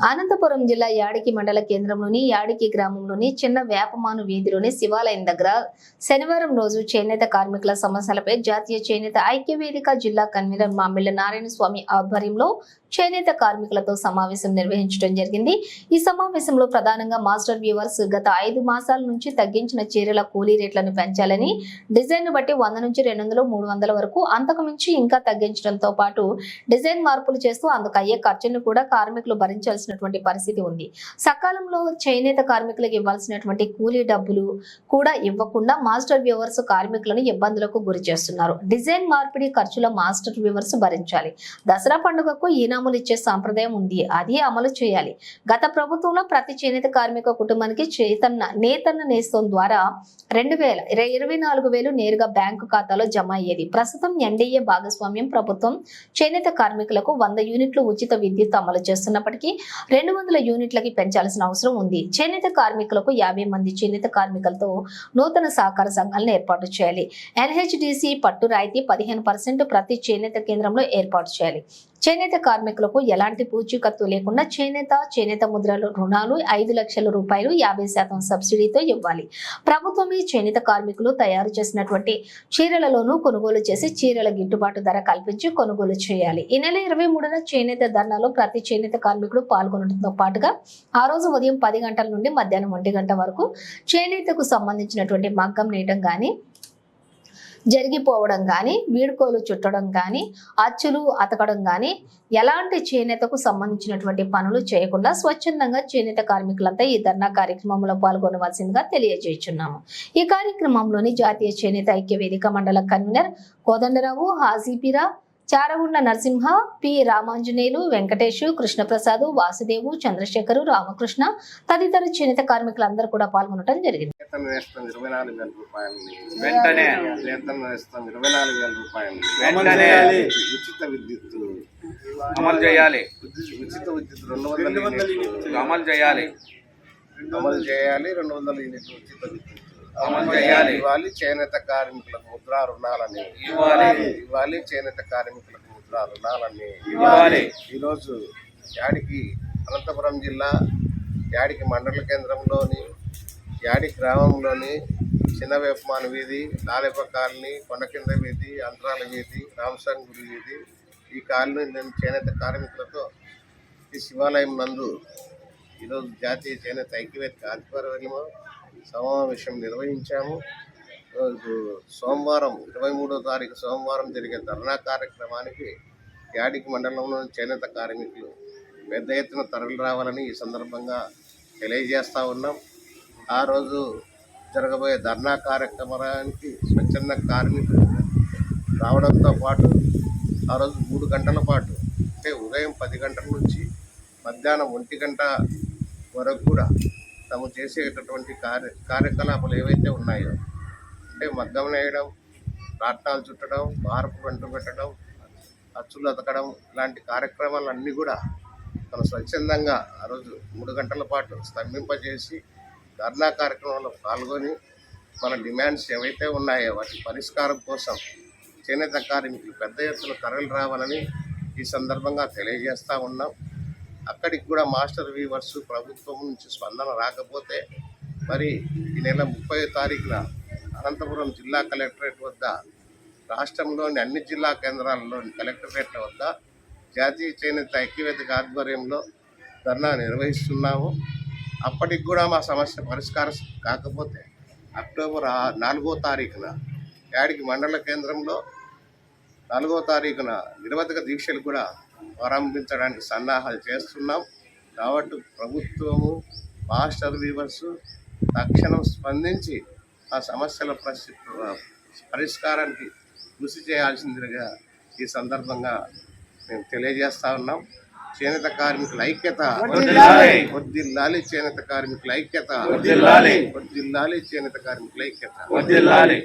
అనంతపురం జిల్లా యాడికి మండల కేంద్రంలోని యాడికి గ్రామంలోని చిన్న వేపమాను వీధిలోని శివాలయం దగ్గర శనివారం రోజు చేనేత కార్మికుల సమస్యలపై జాతీయ చేనేత ఐక్యవేదిక జిల్లా కన్వీనర్ మామిళ్ల నారాయణ స్వామి ఆధ్వర్యంలో చేనేత కార్మికులతో సమావేశం నిర్వహించడం జరిగింది. ఈ సమావేశంలో ప్రధానంగా మాస్టర్ వ్యూవర్స్ గత 5 మాసాల నుంచి తగ్గించిన చీరల కూలీ రేట్లను పెంచాలని, డిజైన్ బట్టి 100 నుంచి 200, 300 వరకు అంతకు మించి ఇంకా తగ్గించడంతో పాటు డిజైన్ మార్పులు చేస్తూ అందుకు అయ్యే ఖర్చులను కూడా కార్మికులు భరించాల్సినటువంటి పరిస్థితి ఉంది. సకాలంలో చేనేత కార్మికులకు ఇవ్వాల్సినటువంటి కూలీ డబ్బులు కూడా ఇవ్వకుండా మాస్టర్ వ్యూవర్స్ కార్మికులను ఇబ్బందులకు గురి చేస్తున్నారు. డిజైన్ మార్పిడి ఖర్చుల మాస్టర్ వ్యూవర్స్ భరించాలి. దసరా పండుగకు ఈనాములు ఇచ్చే సాంప్రదాయం ఉంది, అది అమలు చేయాలి. గత ప్రభుత్వంలో ప్రతి చేనేత కార్మిక కుటుంబానికి నేతన్న నేస్తం ద్వారా 24,000 నేరుగా బ్యాంకు ఖాతాలో జమ అయ్యేది. ప్రస్తుతం ఎన్డీఏ భాగస్వామ్యం ప్రభుత్వం చేనేత కార్మికులకు 100 యూనిట్లు ఉచిత విద్యుత్ అమలు చేస్తున్నప్పటికీ 200 యూనిట్లకి పెంచాల్సిన అవసరం ఉంది. చేనేత కార్మికులకు 50 మంది చేనేత కార్మికులతో నూతన సహకార సంఘాలను ఏర్పాటు చేయాలి. ఎన్హెచ్డిసి పట్టు రాయితీ 15% ప్రతి చేనేత కేంద్రంలో ఏర్పాటు చేయాలి. చేనేత కార్మికులకు ఎలాంటి పూచీకత్తు లేకుండా చేనేత ముద్రలు రుణాలు 5 లక్షల రూపాయలు 50% సబ్సిడీతో ఇవ్వాలి. ప్రభుత్వమే చేనేత కార్మికులు తయారు చేసినటువంటి చీరలలోనూ కొనుగోలు చేసి చీరల గిట్టుబాటు ధర కల్పించి కొనుగోలు చేయాలి. ఈ నెల 23న చేనేత ధర్నాలో ప్రతి చేనేత కార్మికుడు పాల్గొనడంతో పాటుగా ఆ రోజు ఉదయం 10 గంటల నుండి మధ్యాహ్నం 1 గంట వరకు చేనేతకు సంబంధించినటువంటి మగ్గం నేయడం గాని, జరిగిపోవడం కానీ, వీడుకోలు చుట్టడం కానీ, అచ్చులు అతకడం కానీ ఎలాంటి చేనేతకు సంబంధించినటువంటి పనులు చేయకుండా స్వచ్ఛందంగా చేనేత కార్మికులంతా ఈ ధర్నా కార్యక్రమంలో పాల్గొనవలసిందిగా తెలియజేస్తున్నాము. ఈ కార్యక్రమంలోని జాతీయ చేనేత ఐక్యవేదిక మండల కన్వీనర్ కోదండరావు, హాజీపీరా, చారగుండ నరసింహ, పి రామాంజనేయులు, వెంకటేశు, కృష్ణప్రసాద్, వాసుదేవు, చంద్రశేఖరు, రామకృష్ణ తదితర చేనేత కార్మికులందరూ కూడా పాల్గొనడం జరిగింది. ఉచిత విద్యుత్ అమలు చేయాలి. ఉచిత విద్యుత్ 200 అమలు చేయాలి. 200 యూనిట్లు ఉచిత విద్యుత్ అమలు చేయాలి. ఇవ్వాలి. చేనేత కార్మికులకు ముద్రా రుణాలని ఇవ్వాలి. చేనేత కార్మికులకు ముద్రా రుణాలని ఇవ్వాలి. ఈరోజు యాడికి అనంతపురం జిల్లా యాడికి మండల కేంద్రంలోని యాడి గ్రామంలోని చిన్న వేపమాను వీధి, లాలెప కాలనీ, కొండకింద వీధి, అంతరాల వీధి, రామసాంగుడి వీధి, ఈ కాలనీ నేను చేనేత కార్మికులతో ఈ శివాలయం నందు ఈరోజు జాతీయ చేనేత ఐక్యవేదిక ఆధ్వర్యంలో సమావేశం నిర్వహించాము. సోమవారం 23వ తారీఖు సోమవారం జరిగే ధర్నా కార్యక్రమానికి యాడికి మండలంలోని చేనేత కార్మికులు పెద్ద ఎత్తున తరలి రావాలని ఈ సందర్భంగా తెలియజేస్తూ ఉన్నాం. ఆ రోజు జరగబోయే ధర్నా కార్యక్రమానికి స్వచ్ఛంద కార్మికులు రావడంతో పాటు ఆ రోజు 3 గంటల పాటు, అంటే ఉదయం 10 గంటల నుంచి మధ్యాహ్నం 1 గంట వరకు కూడా తాము చేసేటటువంటి కార్యకలాపాలు ఏవైతే ఉన్నాయో, అంటే మగ్గం నేయడం, రాట్నాలు చుట్టడం, మార్పు అంటు పెట్టడం, అచ్చులు అతకడం, ఇలాంటి కార్యక్రమాలన్నీ కూడా మన స్వచ్ఛందంగా ఆ రోజు 3 గంటల పాటు స్తంభింపజేసి ధర్నా కార్యక్రమంలో పాల్గొని మన డిమాండ్స్ ఏవైతే ఉన్నాయో వాటి పరిష్కారం కోసం చేనేత కార్మికులు పెద్ద ఎత్తున తరలి రావాలని ఈ సందర్భంగా తెలియజేస్తూ ఉన్నాం. అక్కడికి కూడా మాస్టర్ వీవర్స్ ప్రభుత్వం నుంచి స్పందన రాకపోతే మరి ఈ నెల 30వ తారీఖున అనంతపురం జిల్లా కలెక్టరేట్ వద్ద, రాష్ట్రంలోని అన్ని జిల్లా కేంద్రాల్లోని కలెక్టరేట్ల వద్ద జాతీయ చేనేత ఐక్యవేదిక ఆధ్వర్యంలో ధర్నా నిర్వహిస్తున్నాము. అప్పటికి కూడా మా సమస్య పరిష్కారం కాకపోతే అక్టోబర్ 4వ తారీఖున యాడికి మండల కేంద్రంలో 4వ తారీఖున నిరవధిక దీక్షలు కూడా ప్రారంభించడానికి సన్నాహాలు చేస్తున్నాం. కాబట్టి ప్రభుత్వము, మాస్టర్ వీవర్స్ తక్షణం స్పందించి ఆ సమస్యల పరిష్కారానికి కృషి చేయాల్సిందిగా ఈ సందర్భంగా మేము తెలియజేస్తా ఉన్నాం. చేనేత కార్మికుల ఐక్యత వర్ధిల్లాలి. చేనేత కార్మికుల ఐక్యత వర్ధిల్లాలి. చేనేత కార్మికుల ఐక్యత వర్ధిల్లాలి.